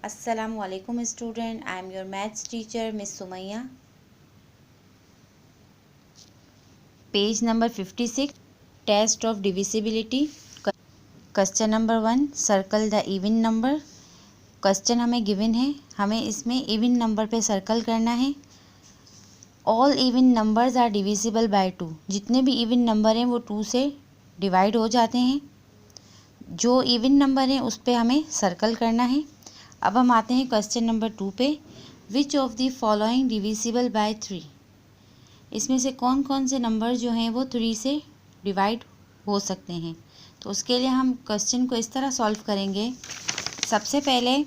Assalamualaikum student, I am your maths teacher Miss Sumaya. Page number 56, test of divisibility. Question number 1, circle the even number. Question हमें given है, हमें इसमें even number पे circle करना है। All even numbers are divisible by 2। जितने भी even number हैं वो 2 से डिवाइड हो जाते हैं। जो इवन नंबर हैं उस पे हमें सर्कल करना है। अब हम आते हैं क्वेश्चन नंबर 2 पे। विच of the following divisible by 3। इसमें से कौन कौन से नंबर जो हैं वो 3 से डिवाइड हो सकते हैं। तो उसके लिए हम क्वेश्चन को इस तरह सॉल्व करेंगे। सबसे पहले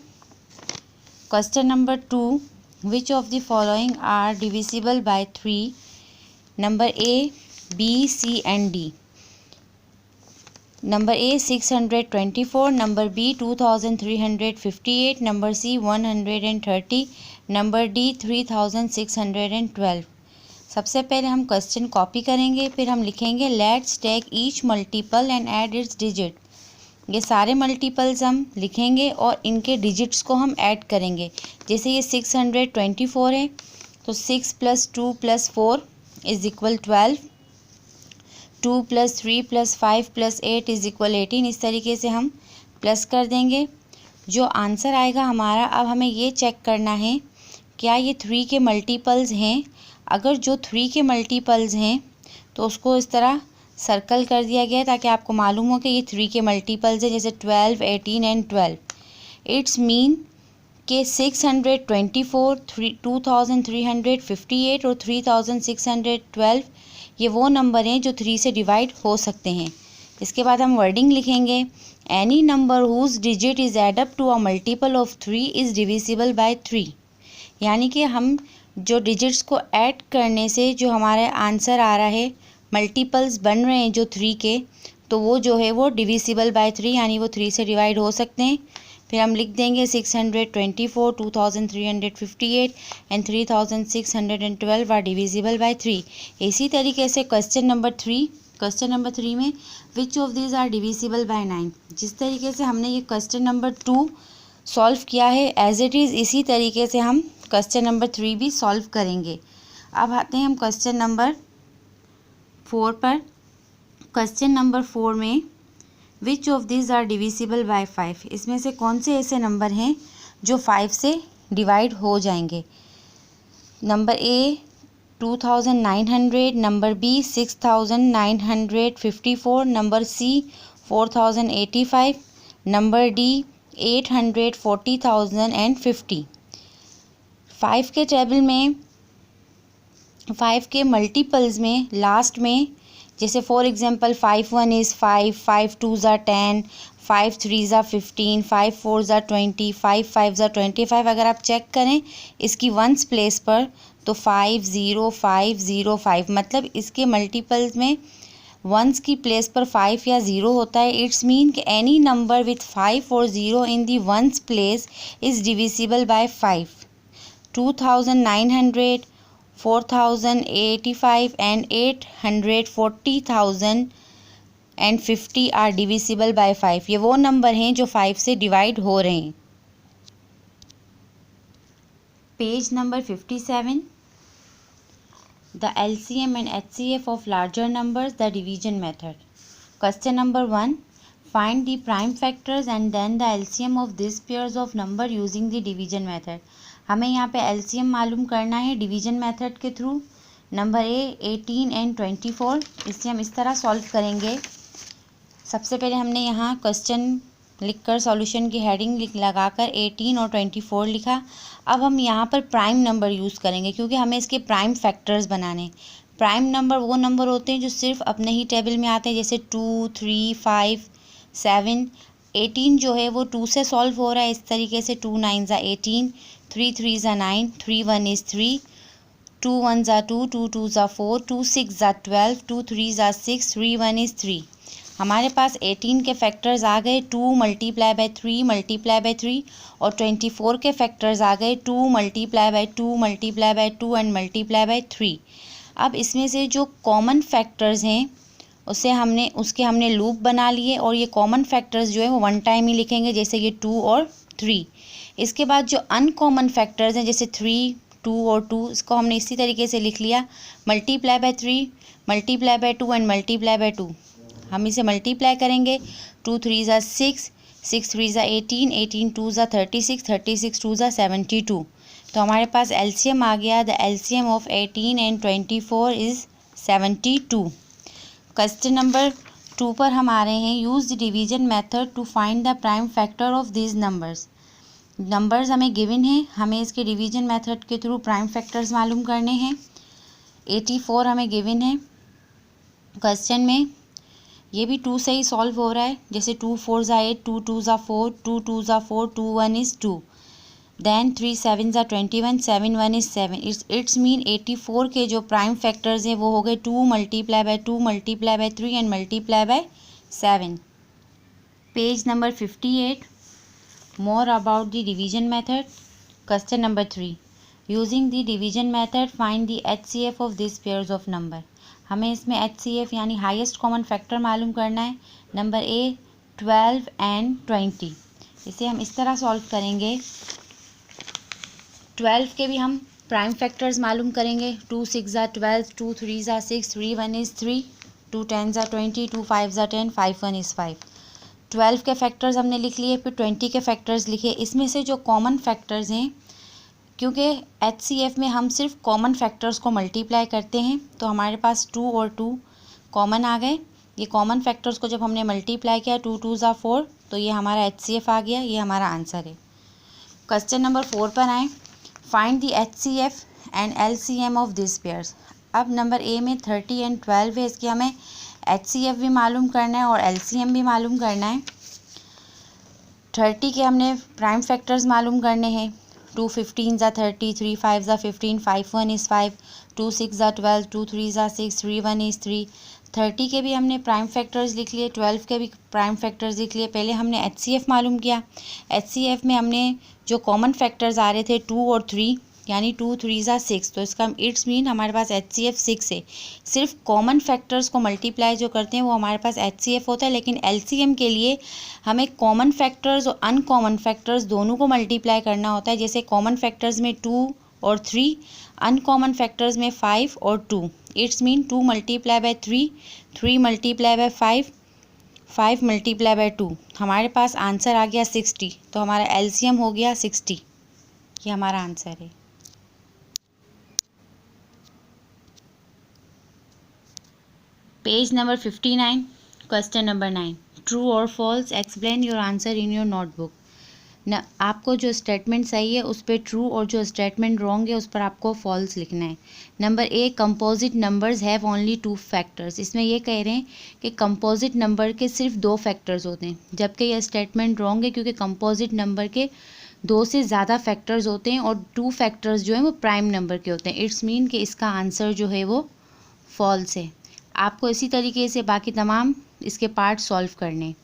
question number 2, which of the following are divisible by 3। Number A, B, C and D. Number A 624, number B 2358, number C 130, number D 3612। सबसे पहले हम क्वेश्चन कॉपी करेंगे, फिर हम लिखेंगे let's take each multiple and add its digit. ये सारे multiples हम लिखेंगे और इनके डिजिट्स को हम ऐड करेंगे। जैसे ये 624 है तो 6 + 2 + 4 = 12, 2 + 3 + 5 + 8 = 18। इस तरीके से हम प्लस कर देंगे। जो आंसर आएगा हमारा, अब हमें ये चेक करना है क्या ये 3 के मल्टीपल्स हैं। अगर जो 3 के मल्टीपल्स हैं तो उसको इस तरह सर्कल कर दिया गया है ताकि आपको मालूम हो कि ये 3 के मल्टीपल्स हैं। जैसे 12, 18 एंड 12। इट्स मीन कि 624, 2358 और 3612 ये वो नंबर हैं जो 3 से डिवाइड हो सकते हैं। इसके बाद हम वर्डिंग लिखेंगे, any number whose digit is add up to a multiple of 3 is divisible by 3। यानी कि हम जो डिजिट्स को ऐड करने से जो हमारा आंसर आ रहा है, मल्टीपल्स बन रहे हैं जो 3 के, तो वो जो है वो डिविजिबल बाय 3 यानी वो 3 से डिवाइड हो सकते हैं। फिर हम लिख देंगे 624, 2358 एंड 3612 आर डिविजिबल बाय 3। इसी तरीके से क्वेश्चन नंबर 3 में which of these are divisible by 9। जिस तरीके से हमने ये क्वेश्चन नंबर 2 सॉल्व किया है एज इट इज़, इसी तरीके से हम क्वेश्चन नंबर 3 भी सॉल्व करेंगे। अब आते हैं हम क्वेश्चन नंबर 4 पर। क्वेश्चन नंबर 4 में which of this are divisible by 5। इसमें से कौन से ऐसे नंबर हैं जो 5 से डिवाइड हो जाएंगे। Number A 2900, number B 6954, number C 4085, number D 840,050। 5 के टेबल में 5 के मल्टीपल्स में लास्ट में, जैसे फॉर एग्जांपल 5 1 इज़ 5, 5 2 ज़ा 10, 5 3 ज़ा 15, 5 4 ज़ा 20, 5 5 ज़ा 25। अगर आप चेक करें इसकी वंस प्लेस पर तो 5 0 5 0 5, मतलब इसके मल्टीपल्स में वंस की प्लेस पर 5 या 0 होता है। इट्स मीन कि एनी नंबर विथ 5 और 0 in the ones place is divisible by 5। 2900, 4085 and 840,050 are divisible by 5। ये वो नंबर हैं जो 5 से डिवाइड हो रहे हैं। Page number 57, the LCM and HCF of larger numbers, the division method. Question number 1, find the prime factors and then the LCM of this pairs of number using the division method. हमें यहाँ पे LCM मालूम करना है division method के through. Number A 18 and 24, इसे हम इस तरह सॉल्व करेंगे। सबसे पहले हमने यहाँ क्वेश्चन लिखकर सॉल्यूशन की हेडिंग लगाकर 18 और 24 लिखा। अब हम यहाँ पर प्राइम नंबर यूज़ करेंगे क्योंकि हमें इसके प्राइम फैक्टर्स बनाने। प्राइम नंबर वो नंबर होते हैं जो सिर्फ अपने ही टेबल में आते हैं, जैसे 2 3 5 7। 18 जो है वो 2 से सॉल्व हो रहा है इस तरीके से, 2 9 ज़ा 18, 3 3 ज़ा 9, 3 1 इज़ 3, 2 1 ज़ा 2, 2 2 ज़ा 4, 2 6 ज़ा 12, 2 3 ज़ा 6, 3 1 इज़ 3। हमारे पास 18 के फैक्टर्स आ गए 2 × 3 × 3 और 24 के फैक्टर्स आ गए 2 × 2 × 2 एंड × 3। अब इसमें से जो कॉमन फैक्टर्स हैं उसके हमने लूप बना लिए और ये कॉमन फैक्टर्स जो है वो वन टाइम ही लिखेंगे, जैसे ये 2 और 3। इसके बाद जो अनकॉमन फैक्टर्स हैं जैसे 3, 2 और 2, इसको हमने इसी तरीके से लिख लिया, multiply by 3, multiply by 2 and multiply by 2। हम इसे मल्टीप्लाई करेंगे, 2 3 ज़ा 6, 6 3 ज़ा 18, 18 2 ज़ा 36, 36 2 ज़ा 72। तो हमारे पास एलसीएम आ गया, the LCM of 18 and 24 is 72। Question number 2 पर हम आ रहे हैं, use the division method to find the prime factor of these numbers. Numbers हमें गिवन है, हमें इसके डिवीजन मेथड के थ्रू प्राइम फैक्टर्स मालूम करने हैं। 84 हमें गिवन है क्वेश्चन में, ये भी 2 से ही सॉल्व हो रहा है, जैसे 2 4 ज़ा 8, 2 2 ज़ा 4, 2 2 ज़ा 4, 2 1 इज़ 2, देन 3 7 ज़ा 21, 7 1 इज़ 7। इट्स मीन 84 के जो प्राइम फैक्टर्स हैं वो हो गए 2 multiply by 2 multiply by 3 and multiply by 7। Page number 58, more about the division method. Question number 3, using the division method find the HCF of these pairs of number। हमें इसमें HCF यानी highest common factor मालूम करना है। Number A 12 and 20, इसे हम इस तरह सॉल्व करेंगे। 12 के भी हम प्राइम फैक्टर्स मालूम करेंगे, 2 6 ज़ा 12, 2 3 ज़ा 6, 3 1 इज़ 3, 2 10 ज़ा 20, 2 5 ज़ा 10, 5 1 इज़ 5। 12 के फैक्टर्स हमने लिख लिए, फिर 20 के फैक्टर्स लिखे। इसमें से जो कॉमन फैक्टर्स हैं, क्योंकि HCF में हम सिर्फ कॉमन फैक्टर्स को मल्टीप्लाई करते हैं, तो हमारे पास 2 और 2 कॉमन आ गए। ये कॉमन फैक्टर्स को जब हमने मल्टीप्लाई किया, 2 2 ज़ा 4, तो ये हमारा HCF आ गया, ये हमारा आंसर है। क्वेश्चन नंबर 4 पर आएँ, find the HCF and LCM of this pairs. अब नंबर ए में 30 एंड 12 है, इसकी हमें HCF भी मालूम करना है और LCM भी मालूम करना है। 30 के हमने प्राइम फैक्टर्स मालूम करने हैं, 2 15 ज़ा 30, 3 5 ज़ा 15, 5 1 इज़ 5, 2 6 ज़ा 12, 2 3 ज़ा 6, 3 1 इज़ 3। 30 के भी हमने प्राइम फैक्टर्स लिख लिए, 12 के भी प्राइम फैक्टर्स लिख लिए। पहले हमने HCF मालूम किया। HCF में हमने जो कॉमन फैक्टर्स आ रहे थे 2 और 3, यानी 2 3 ज़ा 6, तो इसका इट्स मीन हमारे पास HCF 6 है। सिर्फ कॉमन फैक्टर्स को मल्टीप्लाई जो करते हैं वो हमारे पास HCF होता है, लेकिन LCM के लिए हमें कॉमन फैक्टर्स और अनकॉमन फैक्टर्स दोनों को मल्टीप्लाई करना होता है। जैसे कॉमन फैक्टर्स में 2 और 3, अनकॉमन फैक्टर्स में 5 और 2। It's mean 2 multiply by 3, 3 multiply by 5, 5 multiply by 2। हमारे पास आंसर आ गया 60, तो हमारा LCM हो गया 60। ये हमारा आंसर है। Page number 59, question number 9, true और false, explain your answer in your notebook. न आपको जो स्टेटमेंट सही है उस पर ट्रू और जो स्टेटमेंट रॉन्ग है उस पर आपको फॉल्स लिखना है। Number A, composite numbers have only 2 factors. इसमें ये कह रहे हैं कि कंपोजिट नंबर के सिर्फ 2 फैक्टर्स होते हैं, जबकि यह स्टेटमेंट रॉन्ग है, क्योंकि कंपोजिट नंबर के 2 से ज़्यादा फैक्टर्स होते हैं और 2 फैक्टर्स जो हैं वो प्राइम नंबर के होते हैं। इट्स मीन कि इसका आंसर जो है वो फॉल्स है। आपको इसी तरीके से बाकी तमाम इसके पार्ट सॉल्व करने।